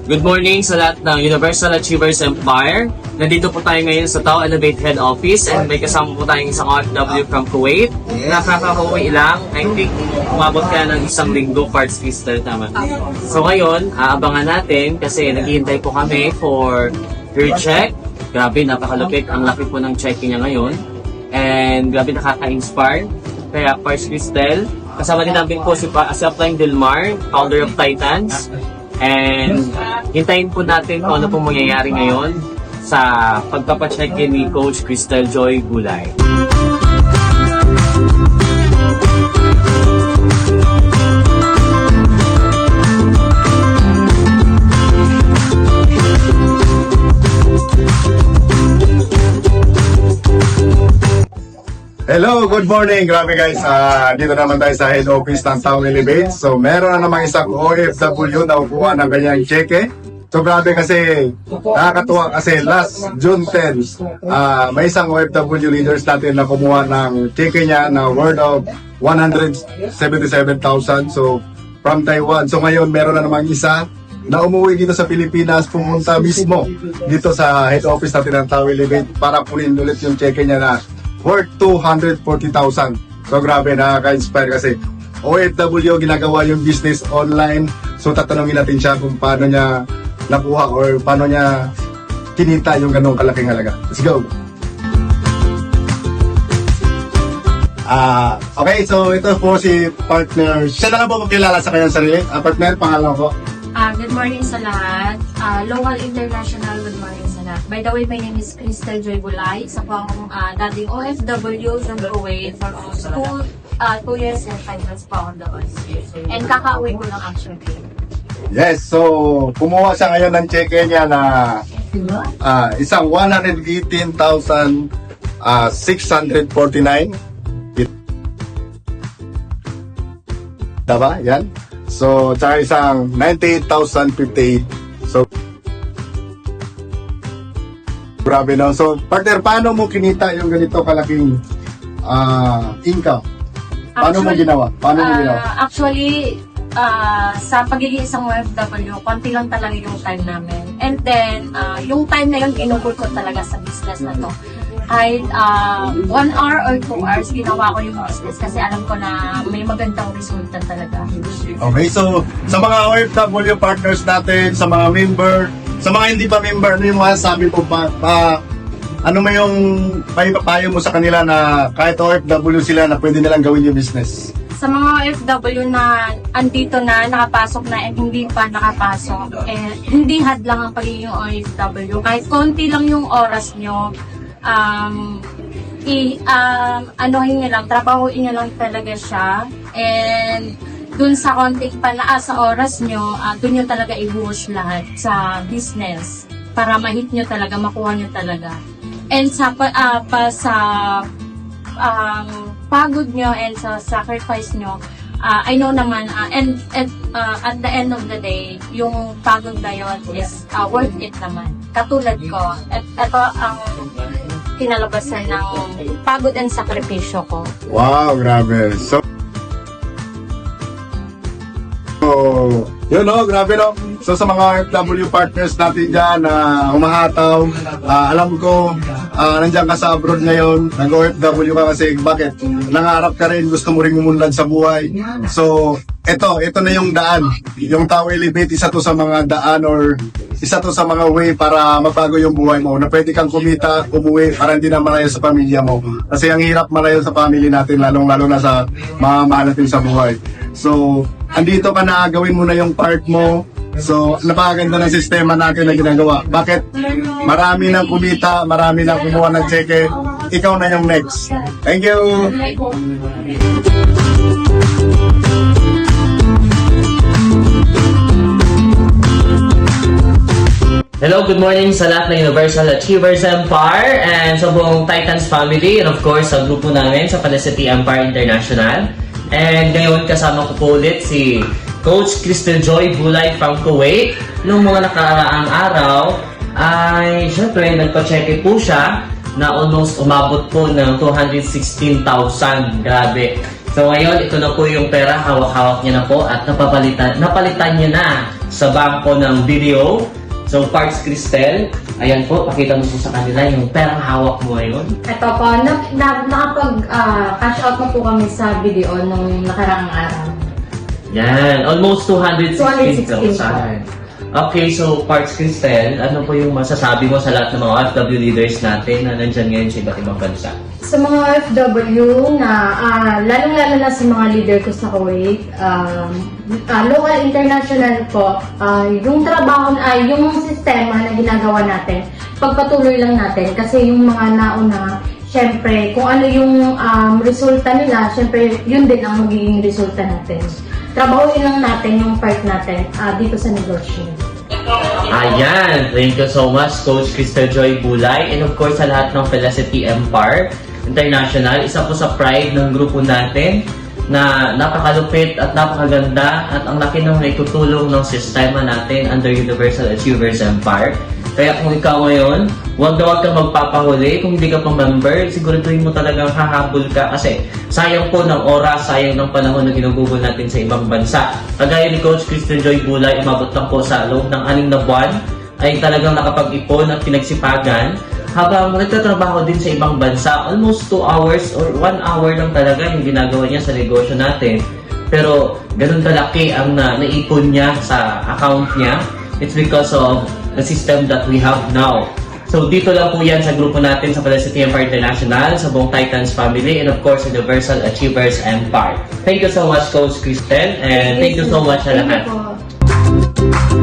Good morning sa lahat ng Universal Achievers Empire. Nandito po tayo ngayon sa Tao Elevate Head Office and may kasama po tayong isang OFW from Kuwait. Nakaka-uwi lang. I think umabot ka ng isang linggo parts crystal tama. So ngayon, aabangan natin kasi naghihintay po kami for your check. Grabe, napakalupit. Ang laki po ng checking niya ngayon. And grabe, nakaka-inspire. Kaya parts crystal. Kasama din namin po si Applying Delmar, founder of Titans. And hintayin po natin kung ano pong mangyayari ngayon sa pagpapacheck-in ni Coach Crystal Joy Gulay. Hello, good morning. Grabe guys, dito naman tayo sa head office ng Tao Elevate. So meron na namang isang OFW na ukuha ng ganyang cheque. So grabe kasi, nakakatuwa kasi last June 10, may isang OFW leaders natin na kumuha ng cheque niya na worth of 177,000. So from Taiwan. So ngayon meron na namang isa na umuwi dito sa Pilipinas, pumunta mismo dito sa head office natin ng Tao Elevate para punin ulit yung cheque niya na worth 240,000. So grabe, nakaka-inspire kasi OFW, ginagawa yung business online. So tatanungin natin siya kung paano niya nakuha or paano niya kinita yung ganong kalaking halaga. Let's go! Okay, so ito po si partner. Siya na lang po magkilala sa kanyang sarili. Partner, pangalan ko. Good morning sa lahat. Local, international, good morning sa lahat. By the way, my name is Crystal Joy Gulay. Isa po akong dating OFW from Kuwait for almost 2 years and 5 months po ako doon. And kakauwi ko lang actually. Yes, so kumuha siya ngayon ng cheque niya na isang 118,649. Diba? Yan. So, tsaka isang 98,058. So, grabe no. So, partner, paano mo kinita yung ganito kalaking income? Paano mo ginawa? Actually, sa pagiging isang OFW, konti lang talaga yung time namin. And then, yung time na yun, inubol ko talaga sa business na to. Kahit 1 hour or 2 hours, ginawa ko yung business kasi alam ko na may magandang resulta talaga. Okay, so sa mga OFW partners natin, sa mga member, sa mga hindi pa member, ano yung masasabi po ano mo yung payo mo sa kanila na kahit OFW sila na pwede nilang gawin yung business? Sa mga OFW na andito na, nakapasok na, and hindi pa nakapasok, hindi hadlang ang pagiging OFW. Kahit konti lang yung oras nyo, anuhin nyo lang, trabahuin nyo lang talaga siya. And dun sa konting sa oras nyo, dun nyo talaga ibuhos lahat sa business para ma-hit nyo talaga, makuha nyo talaga. And sa pagod nyo and sa sacrifice nyo, I know naman, and at the end of the day, yung pagod na yun is worth it naman. Katulad ko, at ito ang kinalabasan ng pagod and sakripisyo ko. Wow, grabe. So, yun no, grabe no. So sa mga OFW partners natin dyan na humahataw, alam ko, nandiyan ka sa abroad ngayon, nag-OFW ka kasi bakit? Nangarap ka rin, gusto mo rin umunlad sa buhay. So, ito na yung daan. Yung Tao Elevate, isa to sa mga daan or isa to sa mga way para mabago yung buhay mo. Na pwede kang kumita, umuwi para hindi na malayo sa pamilya mo. Kasi ang hirap malayo sa family natin, lalong-lalo na sa mga mahal natin sa buhay. So, andito ka na, gawin mo na yung part mo. So, napakaganda ng sistema natin na ginagawa. Bakit? Marami nang kumita, marami nang kumuha ng cheque. Ikaw na yung next. Thank you! Hello, good morning sa lahat ng Universal Achievers Empire and sa buong Titans family and of course sa grupo namin sa Felicity Empire International. And ngayon kasama ko po ulit si Coach Crystal Joy Gulay from Kuwait. Noong mga nakaraang araw ay syempre nagpa-check po siya na almost umabot po ng 216,000. Grabe. So ngayon, ito na po yung pera, hawak-hawak niya na po at napalitan niya na sa bangko ng video. So Parts Cristel, ayan po, pakita mo po sa kanila yung perang hawak mo ngayon. Ito po, nakapag-cash out na po kami sa video nung nakaraang araw. Yan, almost 216,000. 216,000. Okay, so Parts Cristel, ano po yung masasabi mo sa lahat ng mga OFW leaders natin na nandyan ngayon sa iba't ibang bansa? Sa mga OFW na, lalong-lalo na sa mga leader ko sa Kuwait, local, international po, yung trabaho, yung sistema na ginagawa natin, pagpatuloy lang natin kasi yung mga nauna, syempre, kung ano yung resulta nila, syempre, yun din ang magiging resulta natin. Trabahoin lang natin yung part natin dito sa negosyo. Ayan, thank you so much Coach Cristel Joy Bulay and of course sa lahat ng Felicity Empire International. Isa po sa pride ng grupo natin na napakalupit at napakaganda at ang laki ng naitutulong ng sistema natin under Universal Achievers Empire. Kaya kung ikaw ngayon, huwag kang magpapahuli. Kung hindi ka pa member, siguraduhin mo talagang hahabol ka kasi sayang po ng oras, sayang ng panahon na ginugugol natin sa ibang bansa. Kagaya ni Coach Cristel Joy Bulay, umabot lang po sa loob ng 6 na buwan ay talagang nakapag-ipon at pinagsipagan habang nagtatrabaho din sa ibang bansa. Almost 2 hours or 1 hour lang talaga yung ginagawa niya sa negosyo natin. Pero ganun kalaki ang naipon niya sa account niya. It's because of the system that we have now. So dito lang po yan sa grupo natin sa Felicity Empire International, sa buong Titans family, and of course, Universal Achievers Empire. Thank you so much, Coach Cristel, and thank you so much sa lahat. Thank you po.